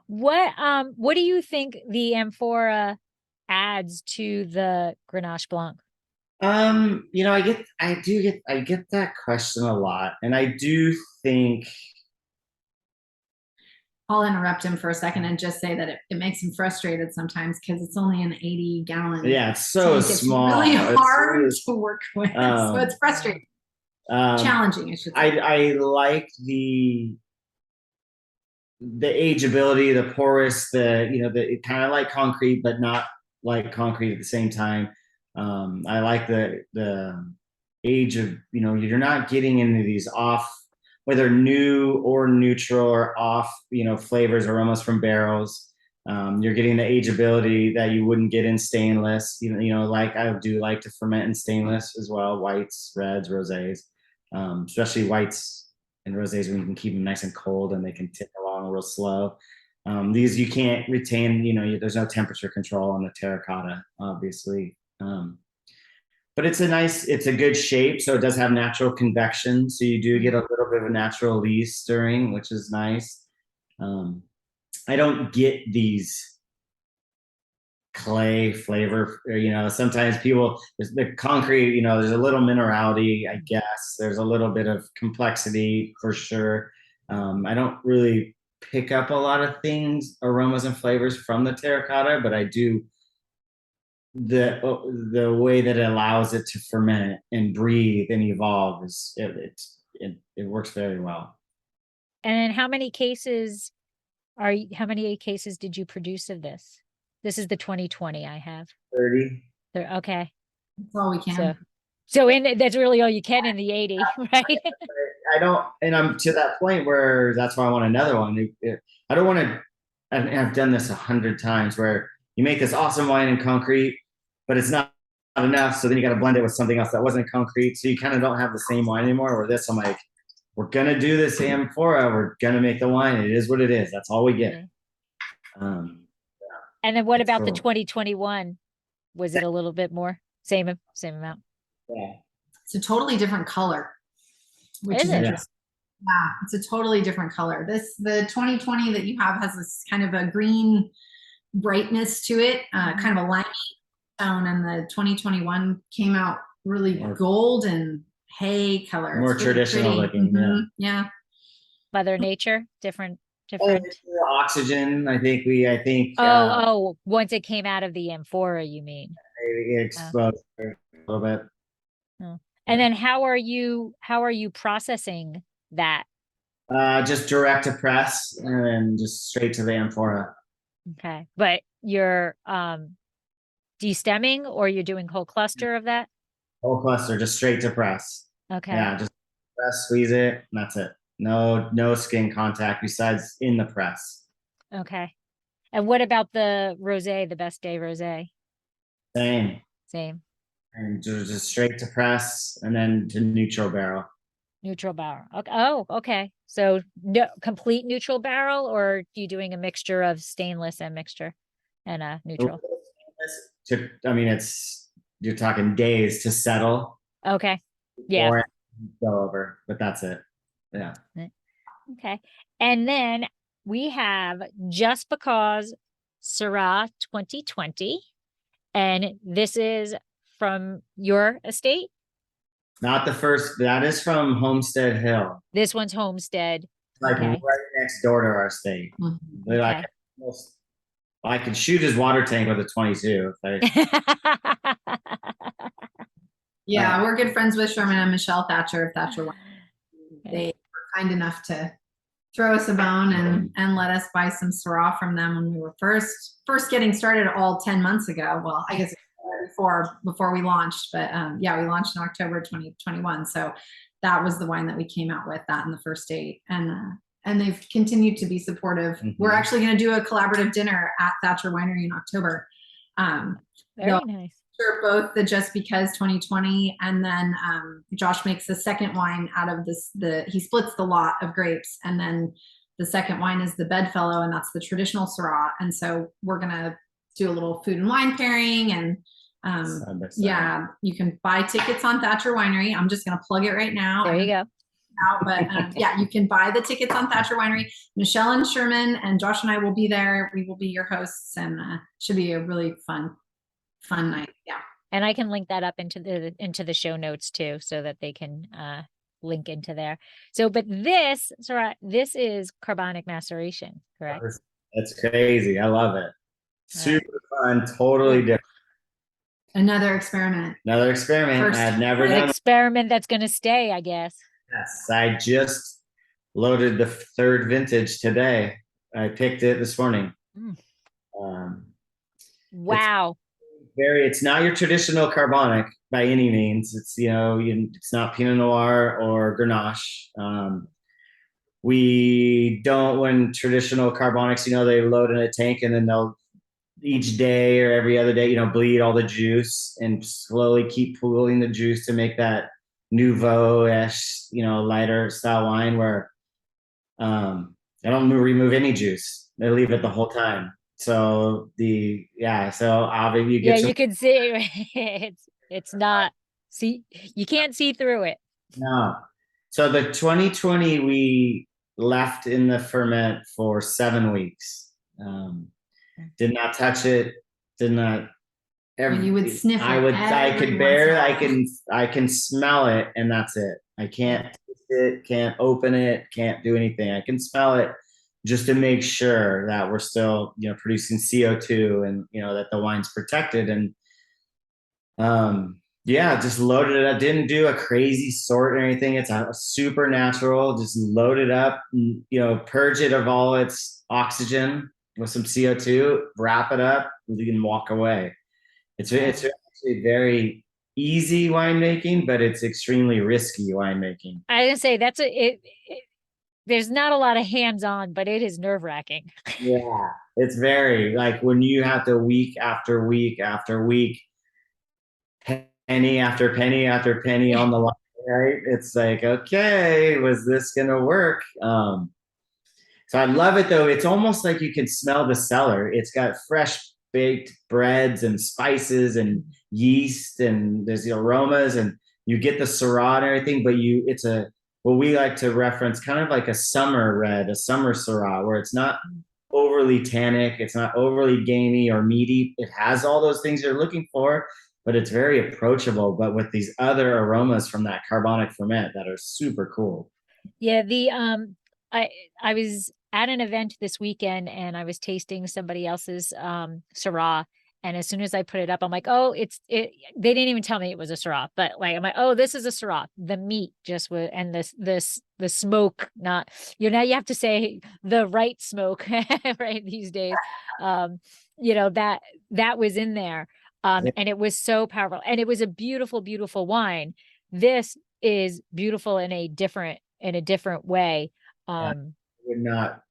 What do you think the amphora adds to the Grenache Blanc? I get that question a lot, and I do think I'll interrupt him for a second and just say that it makes him frustrated sometimes, because it's only an 80-gallon. Yeah, it's so small. It's really hard to work with, so it's frustrating, challenging, I should say. I like the ageability, the porous, it kind of like concrete, but not like concrete at the same time. I like the age of, you're not getting into these off, whether new or neutral or off, flavors or aromas from barrels. You're getting the ageability that you wouldn't get in stainless. Like I do like to ferment in stainless as well, whites, reds, rosés, especially whites and rosés when you can keep them nice and cold and they can tick along real slow. These you can't retain, there's no temperature control on the terracotta, obviously. But it's a good shape. So it does have natural convection. So you do get a little bit of a natural lees stirring, which is nice. I don't get these clay flavor, sometimes the concrete, there's a little minerality, I guess. There's a little bit of complexity for sure. I don't really pick up a lot of things, aromas and flavors from the terracotta, but I do the way that it allows it to ferment and breathe and evolve it works very well. And how many cases did you produce of this? This is the 2020 I have. 30. Okay. That's all we can. So that's really all you can in the 80, right? And I'm to that point where that's why I want another one. I don't want to, I've done this 100 times where you make this awesome wine in concrete, but it's not enough. So then you got to blend it with something else that wasn't concrete. So you kind of don't have the same wine anymore. Where this, I'm like, we're going to do this amphora. We're going to make the wine. It is what it is. That's all we get. And then what about cool. The 2021? Was it a little bit more? Same amount? Yeah. It's a totally different color, which is interesting. Yeah, it's a totally different color. The 2020 that you have has this kind of a green brightness to it, kind of a limey tone, and the 2021 came out really gold and hay color. More traditional looking. Mm-hmm. Yeah. Mother Nature, different. Oxygen, I think. Once it came out of the amphora, you mean? It exposed a little bit. Oh. And then how are you processing that? Just direct to press and then just straight to the amphora. Okay. But you're destemming, or you're doing whole cluster of that? Whole cluster, just straight to press. Okay. Yeah, just press, squeeze it, and that's it. No skin contact besides in the press. Okay. And what about the rosé, the Best Day rosé? Same. And just straight to press and then to neutral barrel. Neutral barrel. Okay. Oh, okay. So no complete neutral barrel, or are you doing a mixture of stainless and mixture and neutral? You're talking days to settle. Okay. Yeah. Or go over, but that's it. Yeah. Okay. And then we have Just Because Syrah 2020. And this is from your estate? Not the first. That is from Homestead Hill. This one's Homestead. Like right next door to our estate. Mm-hmm. Okay. I could shoot his water tank with a 22. Yeah, we're good friends with Sherman and Michelle Thatcher of Thatcher Wine. They were kind enough to throw us a bone and let us buy some Syrah from them when we were first getting started all 10 months ago. Well, I guess before we launched, but we launched in October 2021. So that was the wine that we came out with, that in the first date. And they've continued to be supportive. Mm-hmm. We're actually going to do a collaborative dinner at Thatcher Winery in October. Very nice. Both the Just Because 2020, and then Josh makes the second wine out of this. He splits the lot of grapes, and then the second wine is the Bedfellow, and that's the traditional Syrah. And so we're gonna do a little food and wine pairing, and you can buy tickets on Thatcher Winery. I'm just gonna plug it right now. There you go. But you can buy the tickets on Thatcher Winery. Michelle and Sherman and Josh and I will be there. We will be your hosts, and should be a really fun night. Yeah. And I can link that up into the show notes too, so that they can link into there. So, but this is carbonic maceration, correct? That's crazy. I love it. Super fun, totally different. Another experiment. I had never done an experiment that's going to stay, I guess. Yes, I just loaded the third vintage today. I picked it this morning. Wow. It's not your traditional carbonic by any means. It's it's not Pinot Noir or Grenache. We don't, when traditional carbonics, they load in a tank and then they'll each day or every other day, bleed all the juice and slowly keep pooling the juice to make that nouveau-ish, lighter style wine where I don't remove any juice. They leave it the whole time. So so obviously you Yeah, get some. you can see it's not see you can't see through it. No. So the 2020 we left in the ferment for 7 weeks. Did not touch it. Did not. You would sniff I it would. I every could once in a barely. I while. can. I can smell it, and that's it. I can't taste it. Can't open it. Can't do anything. I can smell it just to make sure that we're still, producing CO2, and that the wine's protected. And yeah, just loaded it up. Didn't do a crazy sort or anything. It's a super natural. Just load it up, purge it of all its oxygen with some CO2, wrap it up, and you can walk away. It's actually very easy winemaking, but it's extremely risky winemaking. I didn't say there's not a lot of hands-on, but it is nerve-wracking. Yeah, it's very like when you have to week after week after week, penny after penny after penny on the line, right? It's like, okay, was this gonna work? So I love it though. It's almost like you can smell the cellar. It's got fresh baked breads and spices and yeast, and there's the aromas, and you get the Syrah and everything, but it's what we like to reference kind of like a summer red, a summer Syrah, where it's not overly tannic, it's not overly gamey or meaty. It has all those things you're looking for, but it's very approachable, but with these other aromas from that carbonic ferment that are super cool. Yeah, I was at an event this weekend and I was tasting somebody else's Syrah. And as soon as I put it up, I'm like, oh, they didn't even tell me it was a Syrah, but like, I'm like, oh, this is a Syrah. The meat just was, and the smoke, not, now you have to say the right smoke, right, these days. That was in there. And it was so powerful. And it was a beautiful, beautiful wine. This is beautiful in a different way. Would not.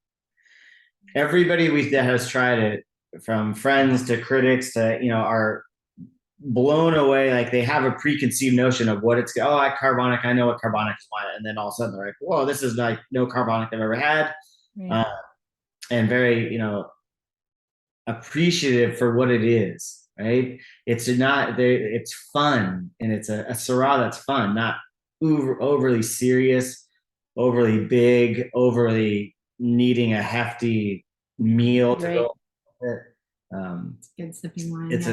Everybody that has tried it, from friends to critics to are blown away. Like they have a preconceived notion of what it's. Oh, carbonic. I know what carbonic is, and then all of a sudden they're like, "Whoa, this is like no carbonic I've ever had," Right. and very appreciative for what it is. Right? It's not. It's fun, and it's a Syrah that's fun, not overly serious, overly big, overly needing a hefty meal to go with it. It's good sipping wine. It's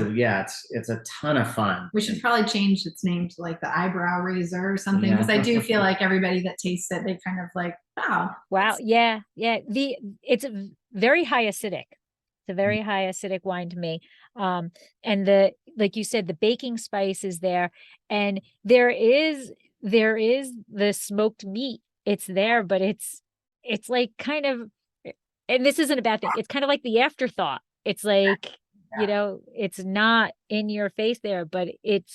a ton of fun. We should probably change its name to like the eyebrow razor or something, because I do feel like everybody that tastes it, they kind of like, wow, yeah. It's a very high acidic. It's a very high acidic wine to me. And like you said, the baking spice is there, and there is the smoked meat. It's there, but it's like kind of, and this isn't a bad thing. It's kind of like the afterthought. It's like, it's not in your face there, but it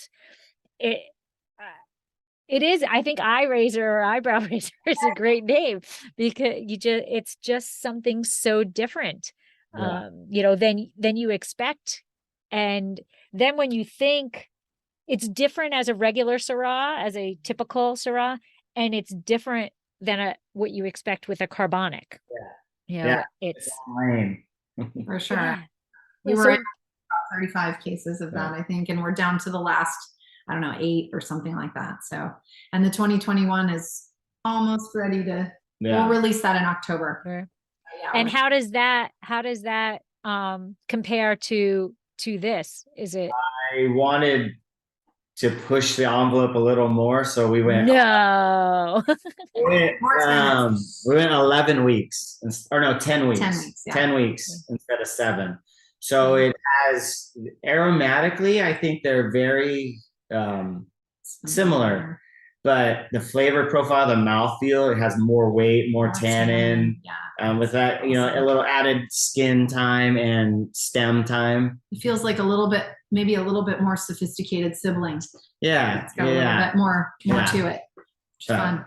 is. I think eye razor or eyebrow razor is a great name, because it's just something so different, than you expect. And then when you think it's different as a regular Syrah, as a typical Syrah, and it's different than what you expect with a carbonic. It's lame. For sure. Yeah. We were at 35 cases of that, I think, and we're down to the last, I don't know, 8 or something like that. So, and the 2021 is almost ready to. We'll release that in October. Sure. And how does that compare to this? Is it? I wanted to push the envelope a little more, so we went. No. we went 11 weeks, or no, 10 weeks. 10 weeks. Yeah. 10 weeks instead of 7. So it has aromatically, I think they're very similar, but the flavor profile, the mouthfeel, it has more weight, more tannin. With that, a little added skin time and stem time. It feels like maybe a little bit more sophisticated siblings. Yeah. It's got a little bit more to it. Fun.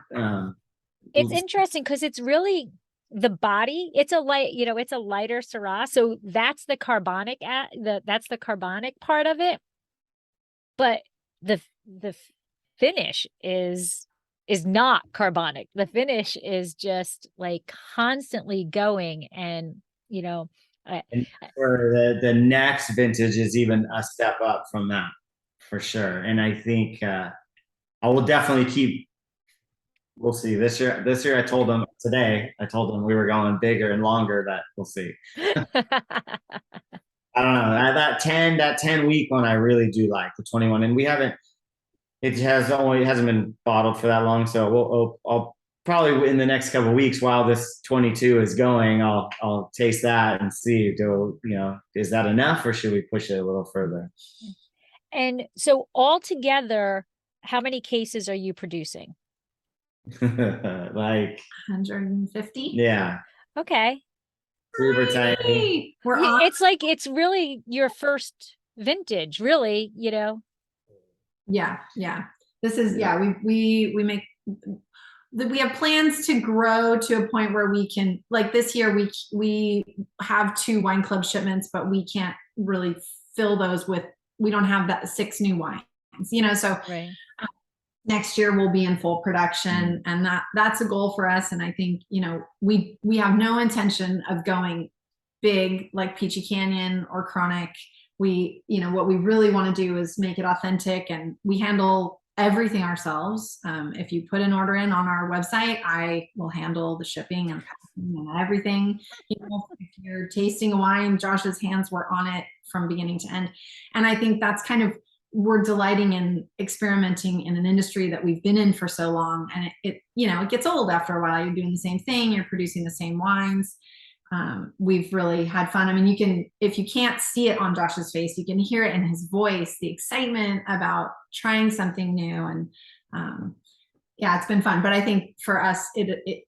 It's interesting because it's really the body. It's a lighter Syrah. So that's the carbonic that's the carbonic part of it. But the finish is not carbonic. The finish is just like constantly going, and And for the next vintage is even a step up from that, for sure. And I think I will definitely keep. We'll see this year. This year, I told them we were going bigger and longer. That we'll see. I don't know. That 10 week one, I really do like the 21, and we haven't. It hasn't been bottled for that long, so I'll probably in the next couple of weeks while this 22 is going, I'll taste that and see, is that enough or should we push it a little further? And so altogether, how many cases are you producing? Like 150. Yeah. Okay. Super tiny. It's really your first vintage, really, Yeah. This is we make we have plans to grow to a point where we can, like this year we have 2 wine club shipments, but we can't really fill those we don't have that 6 new wines, so right. Next year we'll be in full production, and that's a goal for us. And I think, we have no intention of going big like Peachy Canyon or Chronic. What we really want to do is make it authentic, and we handle everything ourselves. If you put an order in on our website, I will handle the shipping and packing and everything. If you're tasting a wine, Josh's hands were on it from beginning to end. And I think that's kind of, we're delighting in experimenting in an industry that we've been in for so long. And it gets old after a while. You're doing the same thing, you're producing the same wines. We've really had fun. I mean, if you can't see it on Josh's face, you can hear it in his voice, the excitement about trying something new. And it's been fun. But I think for us, it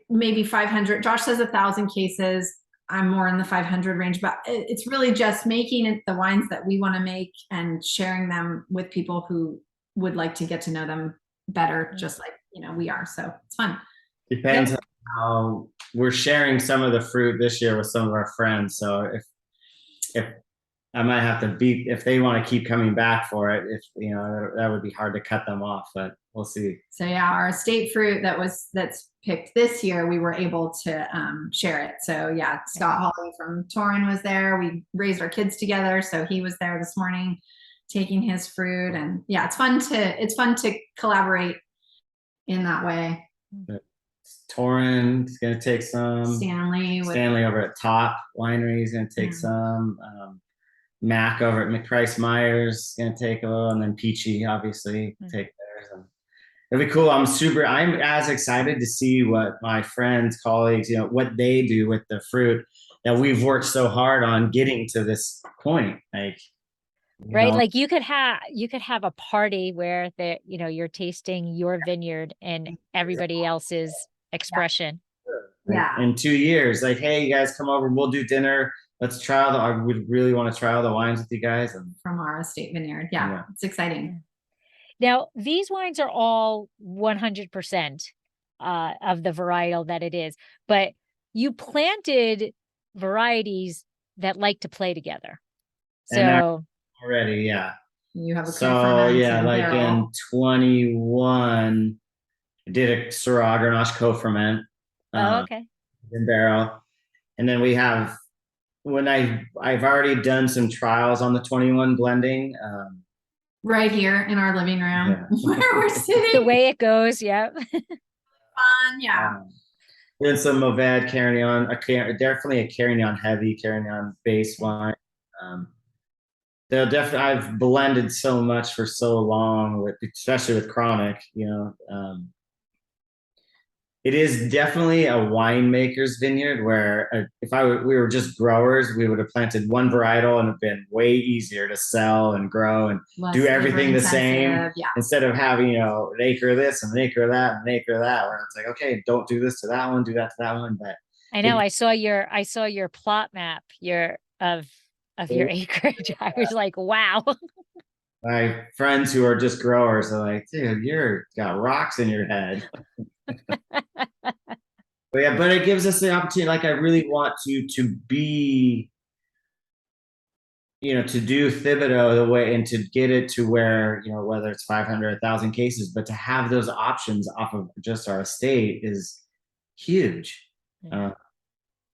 maybe 500. Josh says 1,000 cases. I'm more in the 500 range, but it's really just making it the wines that we want to make and sharing them with people who would like to get to know them better, just like, we are. So it's fun. Depends on how we're sharing some of the fruit this year with some of our friends. So if I might have to if they want to keep coming back for it, that would be hard to cut them off, but we'll see. So our estate fruit that's picked this year, we were able to share it. So Scott Hawley from Torrin was there. We raised our kids together, so he was there this morning taking his fruit. And it's fun to collaborate in that way. Torrin is going to take some. Stanley over at Top Winery is going to take some. Mac over at McPrice Myers is going to take a little, and then Peachy obviously take theirs. And it'll be cool. I'm as excited to see what my friends, colleagues, what they do with the fruit that we've worked so hard on getting to this point. Like you could have a party where you're tasting your vineyard and everybody else's expression. In 2 years, like, hey, you guys come over, we'll do dinner. Let's I would really want to try all the wines with you guys. From our estate vineyard. Yeah. It's exciting. Now, these wines are all 100% of the varietal that it is, but you planted varieties that like to play together. So already, you have a like in 21, I did a Syrah Grenache co-ferment. Okay. In barrel, and then we have I've already done some trials on the 21 blending. Right here in our living room where we're sitting. The way it goes, fun, Then some Mourvedre Carignan, definitely a Carignan heavy, Carignan base wine. I've blended so much for so long, especially with Chronic. It is definitely a winemaker's vineyard where we were just growers, we would have planted one varietal and have been way easier to sell and grow and do everything the same instead of having, an acre of this and an acre of that and an acre of that, where it's like, okay, don't do this to that one, do that to that one. But I know I saw your plot map of your acreage. I was like, wow. My friends who are just growers are like, dude, you're got rocks in your head. But it gives us the opportunity. Like, I really want to be, to do Thibido the way and to get it to where, whether it's 500, 1,000 cases, but to have those options off of just our estate is huge.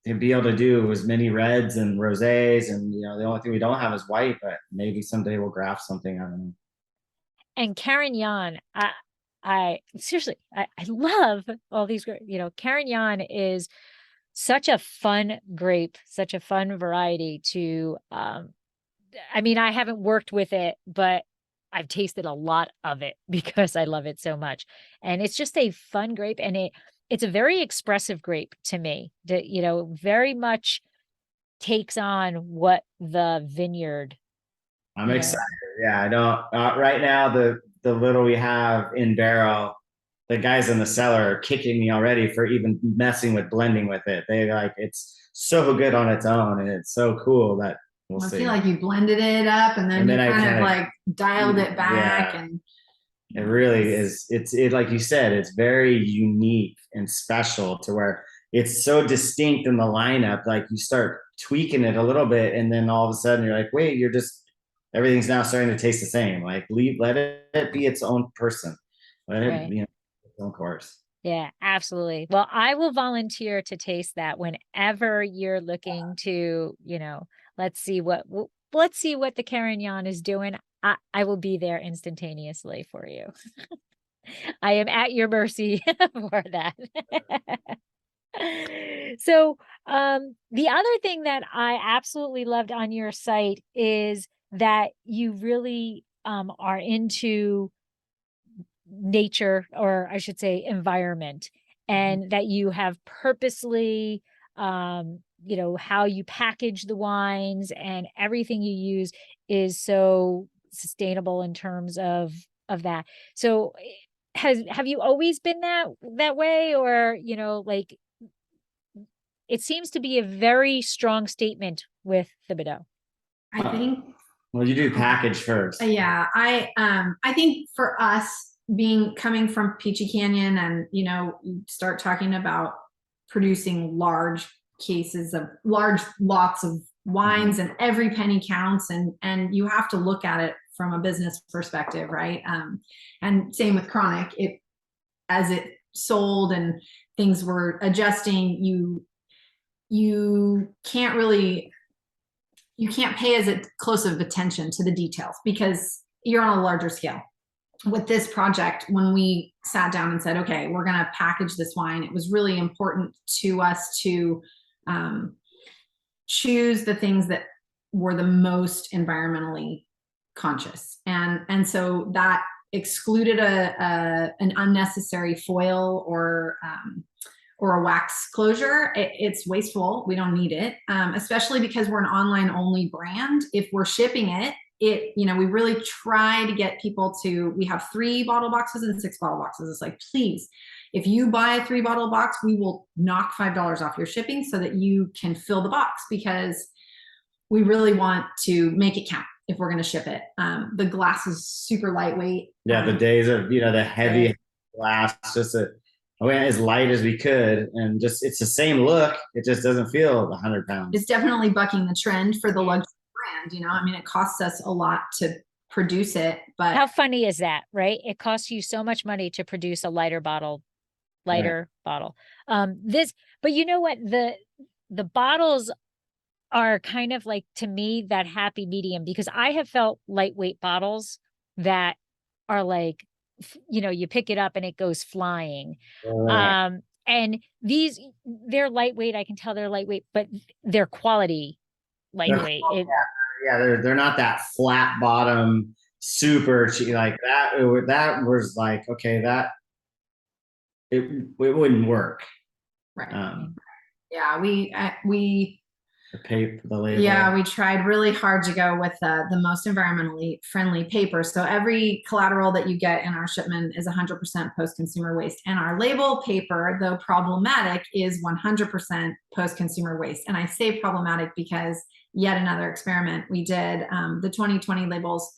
to be able to do as many reds and rosés, and the only thing we don't have is white, but maybe someday we'll graft something. I don't know. And Carignan, I seriously, I love all these, Carignan is such a fun grape, such a fun variety to, I mean, I haven't worked with it, but I've tasted a lot of it because I love it so much. And it's just a fun grape, and it's a very expressive grape to me that, very much takes on what the vineyard, I'm excited. Yeah, I don't. Right now, the little we have in barrel, the guys in the cellar are kicking me already for even messing with blending with it. They like it's so good on its own, and it's so cool that we'll I see. feel like you blended it up and then, And then you I kind of kinda- like dialed it back, and It really is. It's like you said, it's very unique and special to where it's so distinct in the lineup. Like you start tweaking it a little bit, and then all of a sudden you're like, wait, everything's now starting to taste the same. Like let it be its own person. Let Right. it be its own course. Yeah, absolutely. Well, I will volunteer to taste that whenever you're looking to, let's see what the Carignan is doing. I will be there instantaneously for you. I am at your mercy for that. So, the other thing that I absolutely loved on your site is that you really are into nature, or I should say environment, and that you have purposely, how you package the wines and everything you use is so sustainable in terms of that. So have you always been that way, or like, it seems to be a very strong statement with Thibido. I think, Well, you do package first. yeah, I think for us coming from Peachy Canyon, and you start talking about producing large lots of wines, and every penny counts, and you have to look at it from a business perspective, right? And same with Chronic. As it sold and things were adjusting, you can't pay as close of attention to the details because you're on a larger scale. With this project, when we sat down and said, okay, we're going to package this wine, it was really important to us to choose the things that were the most environmentally conscious. And so that excluded an unnecessary foil or a wax closure. It's wasteful. We don't need it, especially because we're an online only brand. If we're shipping it, we really try to get people we have 3 bottle boxes and 6 bottle boxes. It's like, please, if you buy a 3 bottle box, we will knock $5 off your shipping so that you can fill the box, because we really want to make it count if we're going to ship it. The glass is super lightweight. Yeah, the days of the heavy glass, just went as light as we could, and just it's the same look. It just doesn't feel 100 pounds. It's definitely bucking the trend for the luxury brand. I mean, it costs us a lot to produce it, but how funny is that, right? It costs you so much money to produce a lighter bottle. But you know what? The bottles are kind of like, to me, that happy medium, because I have felt lightweight bottles that are like, you pick it up and it goes flying. Right. And they're lightweight. I can tell they're lightweight, but they're quality lightweight. They're not that flat bottom, super cheap like that. That was like, okay, that it wouldn't work. right. Yeah, we the label. Yeah, we tried really hard to go with the most environmentally friendly paper. So every collateral that you get in our shipment is 100% post-consumer waste. And our label paper, though problematic, is 100% post-consumer waste. And I say problematic because yet another experiment we did. The 2020 labels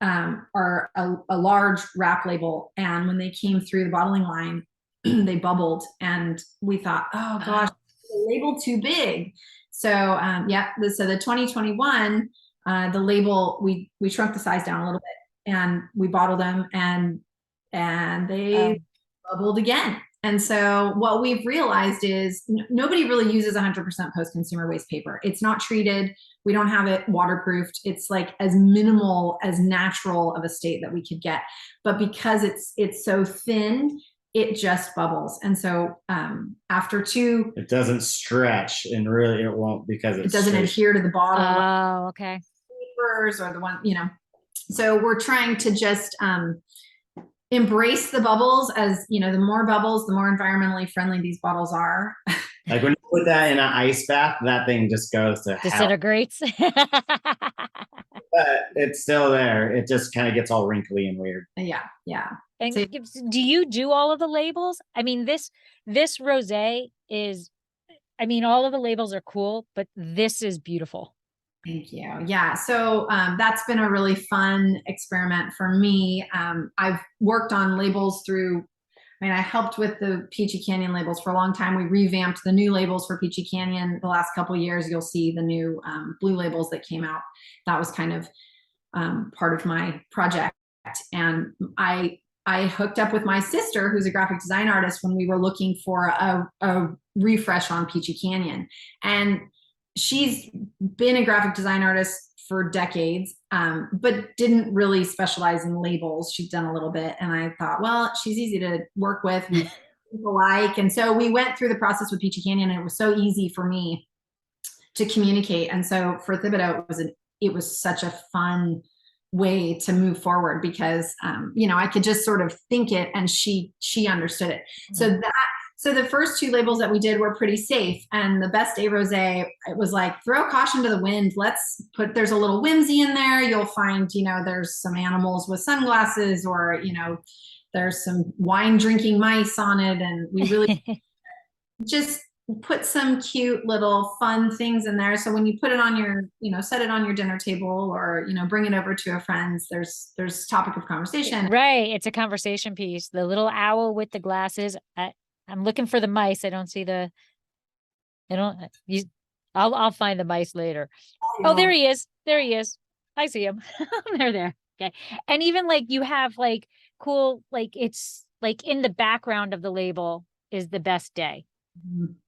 are a large wrap label. And when they came through the bottling line, they bubbled. And we thought, oh gosh, the label too big. So so the 2021, the label, we shrunk the size down a little bit, and we bottled them, and they bubbled again. And so what we've realized is nobody really uses 100% post-consumer waste paper. It's not treated. We don't have it waterproofed. It's like as minimal, as natural of a state that we could get. But because it's so thin, it just bubbles. And so after it doesn't stretch, and really it won't, because it doesn't adhere to the bottle. Oh, okay. Papers or the one, so we're trying to just embrace the bubbles. As the more bubbles, the more environmentally friendly these bottles are. Like when you put that in an ice bath, that thing just goes to hell. Disintegrates. But it's still there. It just kind of gets all wrinkly and weird. Yeah. And So- do you do all of the labels? I mean, this rosé is, I mean, all of the labels are cool, but this is beautiful. Thank you. Yeah. So that's been a really fun experiment for me. I've worked on labels I helped with the Peachy Canyon labels for a long time. We revamped the new labels for Peachy Canyon the last couple of years. You'll see the new blue labels that came out. That was kind of part of my project. And I hooked up with my sister, who's a graphic design artist, when we were looking for a refresh on Peachy Canyon. And she's been a graphic design artist for decades, but didn't really specialize in labels. She's done a little bit. And I thought, well, she's easy to work with, alike. And so we went through the process with Peachy Canyon, and it was so easy for me to communicate. And so for Thibido, it was such a fun way to move forward, because I could just sort of think it, and she understood it. Mm-hmm. So the first two labels that we did were pretty safe. And the Best Day Rosé, it was like, throw caution to the wind. There's a little whimsy in there. You'll find, there's some animals with sunglasses, or, there's some wine drinking mice on it. And we really just put some cute little fun things in there. So when you put it on your, set it on your dinner table, or, bring it over to a friend's, there's topic of conversation. Right. It's a conversation piece. The little owl with the glasses. I'm looking for the mice. I don't see I'll find the mice later. Oh, there he is. I see him. They're there. Okay. And even like you have like cool, like it's like in the background of the label is the best day.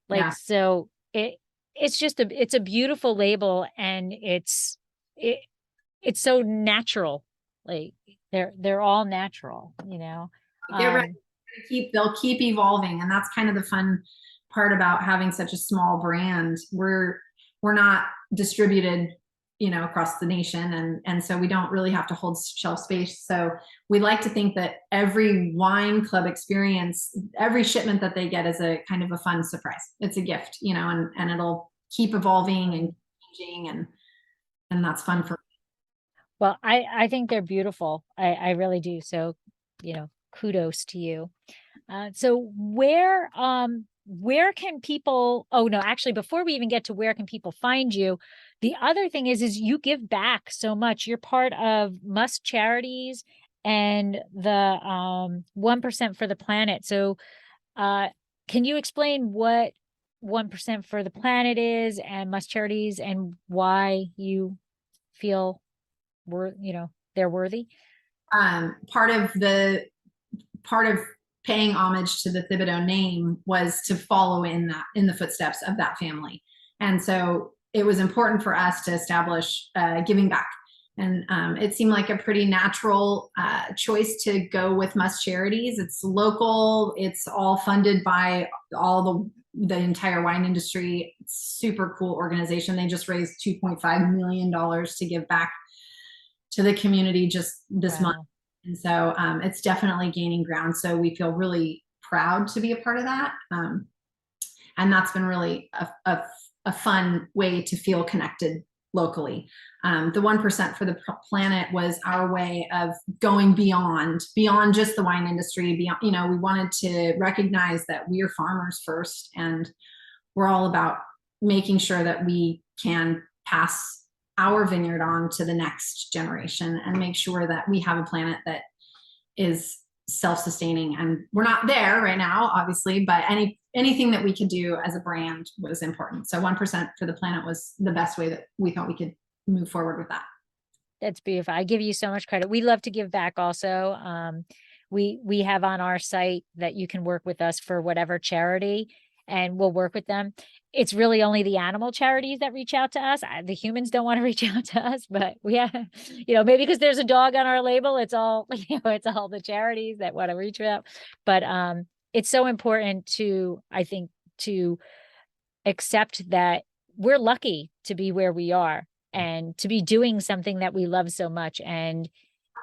Like, yeah. So it's a beautiful label, and it's so natural. Like they're all natural, They're right. They'll keep evolving, and that's kind of the fun part about having such a small brand. We're not distributed, across the nation, and so we don't really have to hold shelf space. So we like to think that every wine club experience, every shipment that they get, is a kind of a fun surprise. It's a gift, and it'll keep evolving and changing, and that's fun for me. Well, I think they're beautiful. I really do. So, kudos to you. So where can people, actually, before we even get to where can people find you, the other thing is you give back so much. You're part of Must Charities and the 1% for the Planet. So can you explain what 1% for the Planet is, and Must Charities, and why you feel they're worthy? Part of paying homage to the Thibido name was to follow in the footsteps of that family. And so it was important for us to establish giving back. And it seemed like a pretty natural choice to go with Must Charities. It's local. It's all funded by all the entire wine industry. It's super cool organization. They just raised $2.5 million to give back to the community just this month. And so it's definitely gaining ground. So we feel really proud to be a part of that. And that's been really a fun way to feel connected locally. The 1% for the Planet was our way of going beyond just the wine industry. Beyond, we wanted to recognize that we are farmers first, and we're all about making sure that we can pass our vineyard on to the next generation and make sure that we have a planet that is self-sustaining. And we're not there right now, obviously, but anything that we could do as a brand was important. So 1% for the Planet was the best way that we thought we could move forward with that. That's beautiful. I give you so much credit. We love to give back also. we have on our site that you can work with us for whatever charity, and we'll work with them. It's really only the animal charities that reach out to us. The humans don't want to reach out to us, but we have, maybe because there's a dog on our label, it's all, it's all the charities that want to reach out. But it's so important to, I think, to accept that we're lucky to be where we are and to be doing something that we love so much, and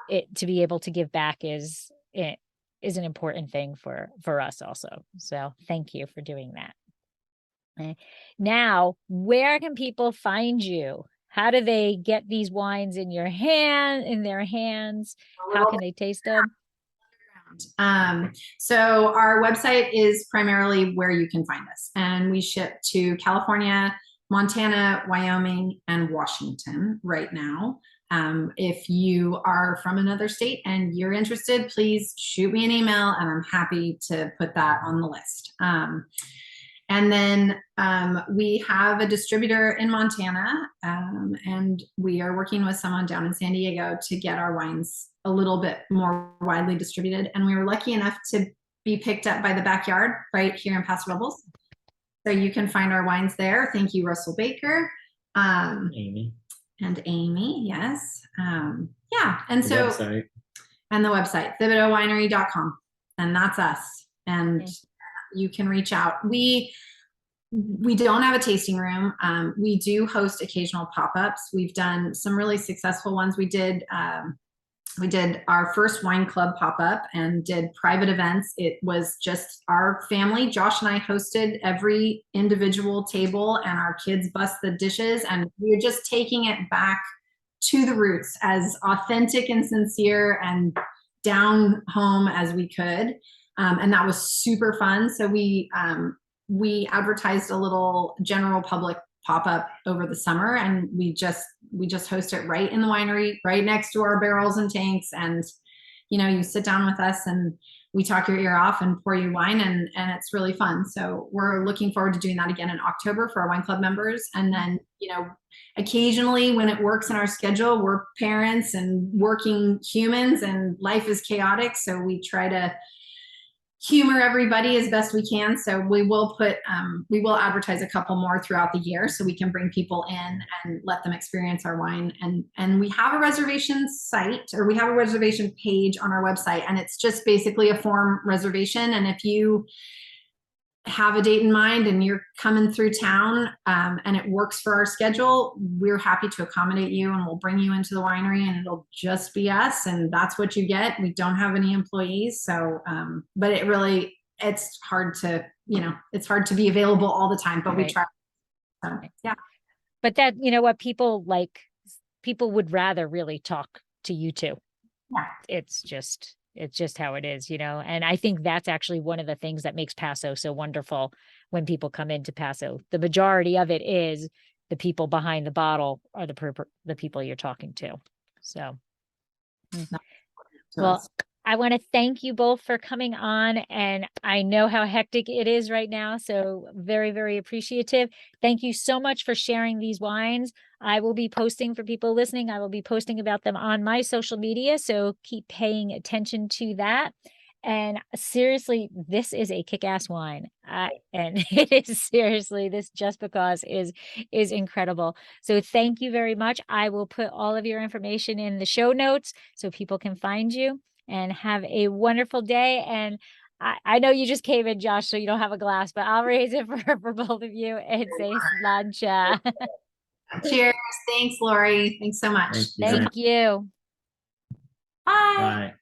to be able to give back is an important thing for us also. So thank you for doing that. Now, where can people find you? How do they get these wines in their hands? How can they taste them? So our website is primarily where you can find us, and we ship to California, Montana, Wyoming, and Washington right now. If you are from another state and you're interested, please shoot me an email and I'm happy to put that on the list. And then we have a distributor in Montana, and we are working with someone down in San Diego to get our wines a little bit more widely distributed. And we were lucky enough to be picked up by the Backyard right here in Paso Robles. So you can find our wines there. Thank you, Russell Baker. Amy. And Amy, yes. Yeah, and The so, website. and the website, thibidowinery.com, and that's us. And Okay. You can reach out. We don't have a tasting room. We do host occasional pop-ups. We've done some really successful ones. We did our first wine club pop-up and did private events. It was just our family. Josh and I hosted every individual table, and our kids bust the dishes, and we were just taking it back to the roots, as authentic and sincere and down home as we could. And that was super fun. So we advertised a little general public pop-up over the summer, and we just host it right in the winery, right next to our barrels and tanks. And you sit down with us and we talk your ear off and pour you wine, and it's really fun. So we're looking forward to doing that again in October for our wine club members. And then occasionally when it works in our schedule, we're parents and working humans and life is chaotic, so we try to humor everybody as best we can. So we will advertise a couple more throughout the year so we can bring people in and let them experience our wine. And we have a reservation site, or we have a reservation page on our website, and it's just basically a form reservation. And if you have a date in mind and you're coming through town, and it works for our schedule, we're happy to accommodate you, and we'll bring you into the winery, and it'll just be us, and that's what you get. We don't have any employees. So but it's hard to it's hard to be available all the time, but we try. So yeah. But that, what people would rather really talk to you too. Yeah. It's just how it is, and I think that's actually one of the things that makes Paso so wonderful when people come into Paso. The majority of it is the people behind the bottle are the people you're talking to. So, well, I want to thank you both for coming on, and I know how hectic it is right now, so very, very appreciative. Thank you so much for sharing these wines. I will be posting, for people listening, I will be posting about them on my social media, so keep paying attention to that. And seriously, this is a kick-ass wine. And it is seriously, this Just Because is incredible. So thank you very much. I will put all of your information in the show notes so people can find you. And have a wonderful day. And I know you just came in, Josh, so you don't have a glass, but I'll raise it for both of you and say slancha. Cheers. Thanks, Lori. Thanks so much. Thank you. Thank you. Bye. Bye.